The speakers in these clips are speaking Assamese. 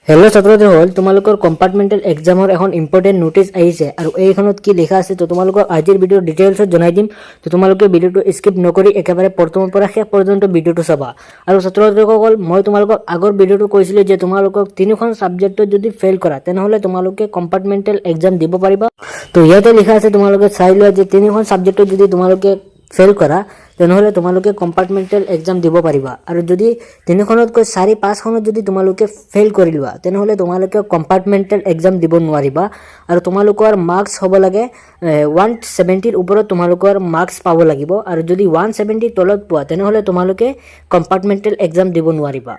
হেল্ল' ছাত্ৰছাত্ৰীসকল, তোমালোকৰ কম্পাৰ্টমেণ্টেল এক্সামৰ এখন ইম্পৰ্টেণ্ট নোটিছ আহিছে আৰু এইখনত কি লিখা আছে তো তোমালোকক আজিৰ ভিডিঅ'ৰ ডিটেইলছত জনাই দিম। তো তোমালোকে ভিডিঅ'টো স্কিপ নকৰি একেবাৰে প্ৰথমৰ পৰা শেষ পৰ্যন্ত ভিডিঅ'টো চাবা। আৰু ছাত্ৰছাত্ৰীসকল, মই তোমালোকক আগৰ ভিডিঅ'টো কৈছিলোঁ যে তোমালোকক তিনিখন ছাবজেক্টত যদি ফেইল কৰা তেনেহ'লে তোমালোকে কম্পাৰ্টমেণ্টেল এক্সাম দিব পাৰিবা। তো ইয়াতে লিখা আছে, তোমালোকে চাই লোৱা যে তিনিখন ছাবজেক্টত যদি তোমালোকে ফেইল কৰা তেনেহ'লে তোমালোকে কম্পাৰ্টমেণ্টেল এক্সাম দিব পাৰিবা। আৰু যদি তিনিখনতকৈ 4-5খনত যদি তোমালোকে ফেইল কৰি লোৱা তেনেহ'লে তোমালোকে কম্পাৰ্টমেণ্টেল এক্সাম দিব নোৱাৰিবা। আৰু তোমালোকৰ মাৰ্কছ হ'ব লাগে 170ৰ ওপৰত তোমালোকৰ মাৰ্কছ পাব লাগিব। আৰু যদি 170 তলত পোৱা তেনেহ'লে তোমালোকে কম্পাৰ্টমেণ্টেল এক্সাম দিব নোৱাৰিবা।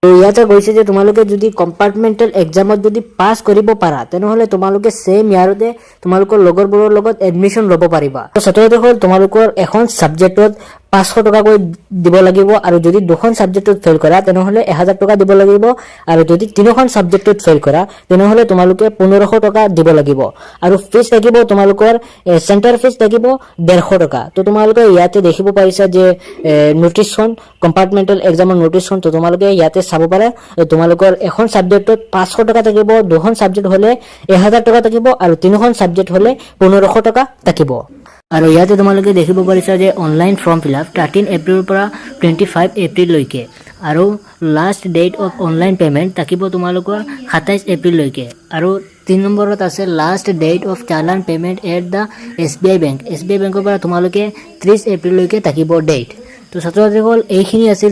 তো ইয়াতে কৈছে যে তোমালোকে যদি কম্পাৰ্টমেণ্টেল এক্সামত যদি পাছ কৰিব পাৰা তেনেহ'লে তোমালোকে ছেম ইয়াৰতে তোমালোকৰ লগৰবোৰৰ লগত এডমিশ্যন ল'ব পাৰিবা। ছাত্ৰছাত্ৰীসকল, তোমালোকৰ এখন ছাবজেক্টত 500 টকাকৈ দিব লাগিব। আৰু যদি দুখন ছাবজেক্টত ফেইল কৰা তেনেহ'লে 1000 টকা দিব লাগিব। আৰু যদি তিনিখন ছাবজেক্টত ফেইল কৰা তেনেহ'লে তোমালোকে 1500 টকা দিব লাগিব। আৰু ফিজ থাকিব তোমালোকৰ চেণ্টাৰ ফিজ থাকিব 150 টকা। তো তোমালোকে ইয়াতে দেখিব পাৰিছা যে নোটিছখন, কম্পাৰ্টমেণ্টেল এক্সামৰ নোটিছখন, তো তোমালোকে ইয়াতে চাব পাৰা। তোমালোকৰ এখন ছাবজেক্টত 500 টকা থাকিব, দুখন ছাবজেক্ট হ'লে 1000 টকা থাকিব, আৰু তিনিখন ছাবজেক্ট হ'লে 1500 টকা থাকিব। আৰু ইয়াতে তোমালোকে দেখিব পাৰিছা যে অনলাইন ফৰ্ম ফিল আপ 13 এপ্ৰিলৰ পৰা 25 এপ্ৰিললৈকে। আৰু last date of online payment থাকিব তোমালোকৰ 27 এপ্ৰিললৈকে। আৰু 3 নম্বৰত আছে last date of challan payment at the SBI bank. SBI বেংকৰ পৰা তোমালোকে 30 এপ্ৰিললৈকে থাকিব ডেট। তো ছাত্ৰ ছাত্ৰীসকল, এইখিনি আছিল